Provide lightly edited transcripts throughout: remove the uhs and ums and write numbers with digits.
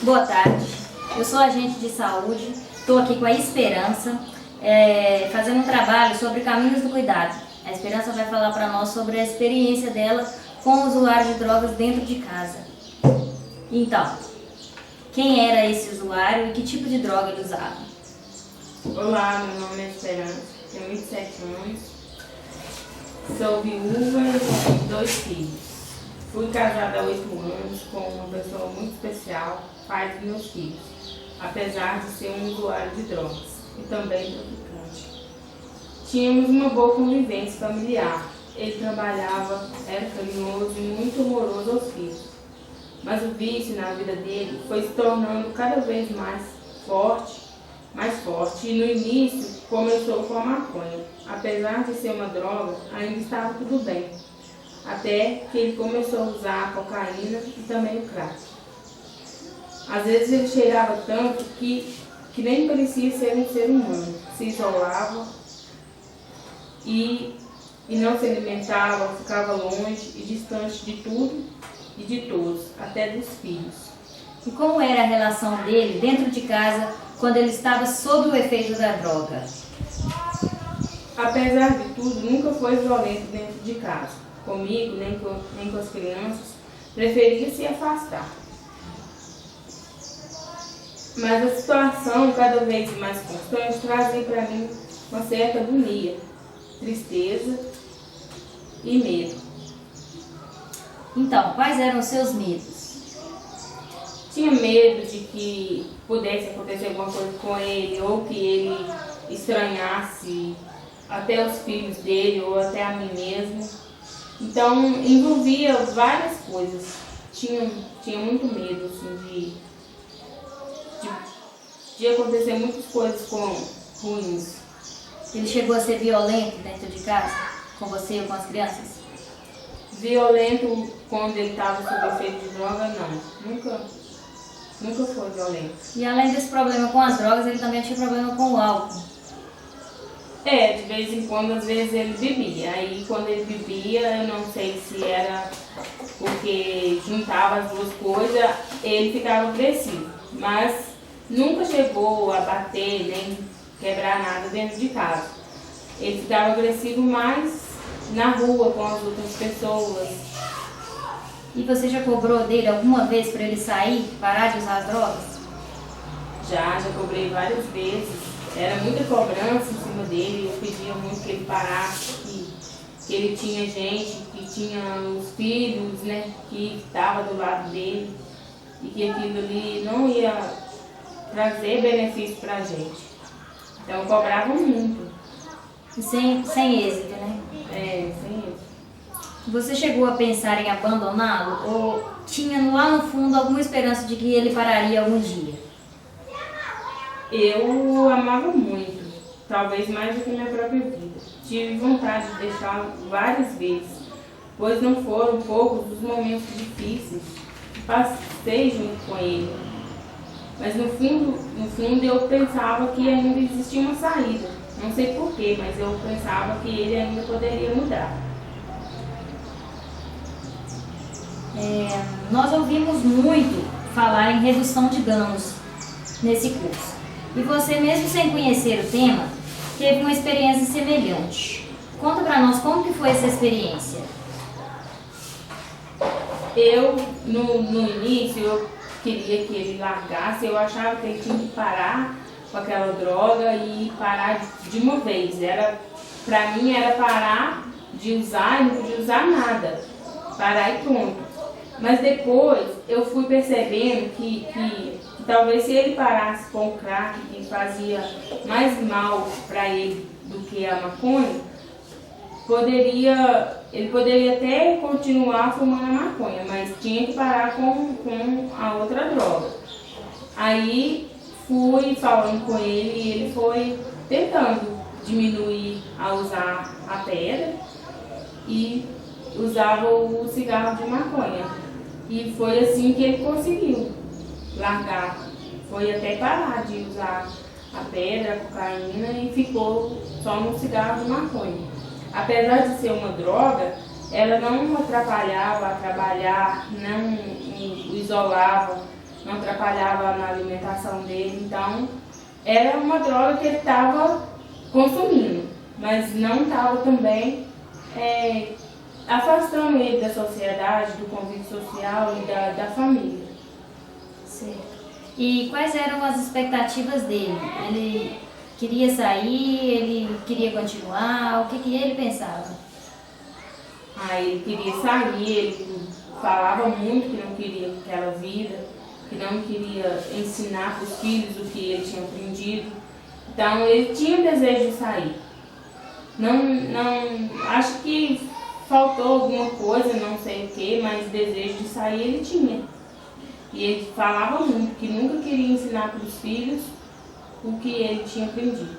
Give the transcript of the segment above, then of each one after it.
Boa tarde, eu sou agente de saúde, estou aqui com a Esperança, fazendo um trabalho sobre caminhos do cuidado. A Esperança vai falar para nós sobre a experiência dela com o usuário de drogas dentro de casa. Então, quem era esse usuário e que tipo de droga ele usava? Olá, meu nome é Esperança, tenho 27 anos, sou viúva e tenho 2 filhos. Fui casada há 8 anos com uma pessoa muito especial, pai dos meus filhos, apesar de ser um usuário de drogas e também traficante. Tínhamos uma boa convivência familiar. Ele trabalhava, era carinhoso e muito amoroso aos filhos. Mas o vício na vida dele foi se tornando cada vez mais forte, e no início começou com a maconha. Apesar de ser uma droga, ainda estava tudo bem. Até que ele começou a usar a cocaína e também o crack. Às vezes ele cheirava tanto que nem parecia ser um ser humano. Se isolava e não se alimentava, ficava longe e distante de tudo e de todos, até dos filhos. E como era a relação dele dentro de casa quando ele estava sob o efeito da droga? Apesar de tudo, nunca foi violento dentro de casa. Comigo, nem com as crianças, preferia se afastar. Mas a situação, cada vez mais constante, trazia para mim uma certa agonia, tristeza e medo. Então, quais eram os seus medos? Tinha medo de que pudesse acontecer alguma coisa com ele, ou que ele estranhasse até os filhos dele, ou até a mim mesmo. Então, envolvia várias coisas. Tinha muito medo assim, de acontecer muitas coisas ruins. Ele chegou a ser violento dentro de casa, com você ou com as crianças? Violento quando ele estava sob efeito de droga, não. Nunca foi violento. E além desse problema com as drogas, ele também tinha problema com o álcool? De vez em quando, às vezes ele bebia. Aí quando ele bebia, eu não sei se era porque juntava as duas coisas, ele ficava agressivo. Mas nunca chegou a bater, nem quebrar nada dentro de casa. Ele ficava agressivo mais na rua, com as outras pessoas. E você já cobrou dele alguma vez para ele sair, parar de usar as drogas? Já cobrei várias vezes. Era muita cobrança em cima dele, eu pedia muito que ele parasse, que ele tinha gente, que tinha os filhos, né, que estava do lado dele, e que aquilo ali não ia trazer benefício para a gente. Então eu cobrava muito. E sem êxito, né? Sem êxito. Você chegou a pensar em abandoná-lo ou tinha lá no fundo alguma esperança de que ele pararia algum dia? Eu amava muito, talvez mais do que minha própria vida. Tive vontade de deixá-lo várias vezes, pois não foram poucos os momentos difíceis que passei junto com ele. Mas no fundo eu pensava que ainda existia uma saída. Não sei porquê, mas eu pensava que ele ainda poderia mudar. Nós ouvimos muito falar em redução de danos nesse curso. E você, mesmo sem conhecer o tema, teve uma experiência semelhante. Conta pra nós como que foi essa experiência. No início, eu queria que ele largasse, eu achava que ele tinha que parar com aquela droga e parar de uma vez. Pra mim era parar de usar e não podia usar nada. Parar e pronto. Mas depois eu fui percebendo que talvez se ele parasse com o crack, que fazia mais mal para ele do que a maconha, ele poderia até continuar fumando a maconha, mas tinha que parar com a outra droga. Aí fui falando com ele e ele foi tentando diminuir a usar a pedra e usava o cigarro de maconha. E foi assim que ele conseguiu largar. Foi até parar de usar a pedra, a cocaína e ficou só no cigarro de maconha. Apesar de ser uma droga, ela não atrapalhava a trabalhar, não o isolava, não atrapalhava na alimentação dele. Então, era uma droga que ele estava consumindo, mas não estava também afastando ele da sociedade, do convívio social e da família. Certo. E quais eram as expectativas dele? Ele queria sair, ele queria continuar, o que ele pensava? Aí ele queria sair, ele falava muito que não queria aquela vida, que não queria ensinar para os filhos o que ele tinha aprendido. Então ele tinha o desejo de sair. Acho que faltou alguma coisa, não sei o que, mas desejo de sair ele tinha. E ele falava muito que nunca queria ensinar para os filhos o que ele tinha aprendido.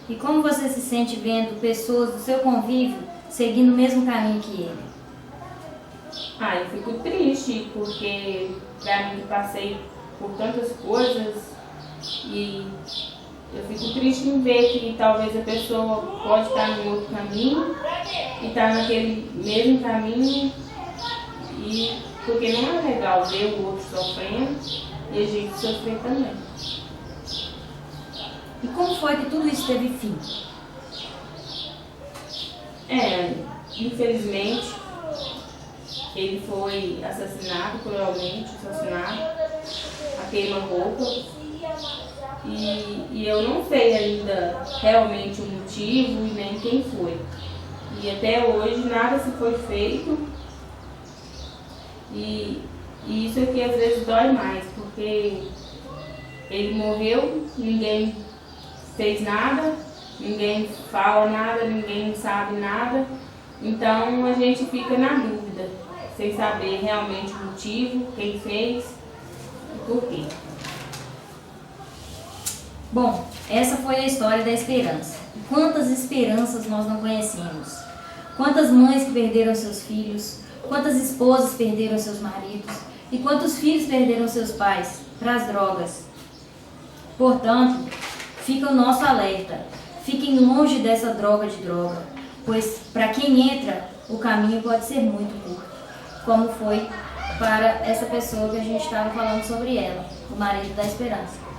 E como você se sente vendo pessoas do seu convívio seguindo o mesmo caminho que ele? Eu fico triste, porque para mim passei por tantas coisas e eu fico triste em ver que talvez a pessoa pode estar num outro caminho e estar naquele mesmo caminho, porque não é legal ver o outro sofrendo e a gente sofrer também. E como foi que tudo isso teve fim? Infelizmente, ele foi assassinado, cruelmente assassinado, a queima-roupa. E eu não sei ainda realmente o motivo e nem quem foi. E até hoje nada se foi feito. E isso é que às vezes dói mais, porque ele morreu, ninguém fez nada, ninguém fala nada, ninguém sabe nada. Então a gente fica na dúvida, sem saber realmente o motivo, quem fez e por quê. Bom, essa foi a história da esperança. Quantas esperanças nós não conhecemos? Quantas mães que perderam seus filhos? Quantas esposas perderam seus maridos? E quantos filhos perderam seus pais para as drogas? Portanto, fica o nosso alerta. Fiquem longe dessa droga, pois para quem entra, o caminho pode ser muito curto, como foi para essa pessoa que a gente estava falando sobre ela, o marido da Esperança.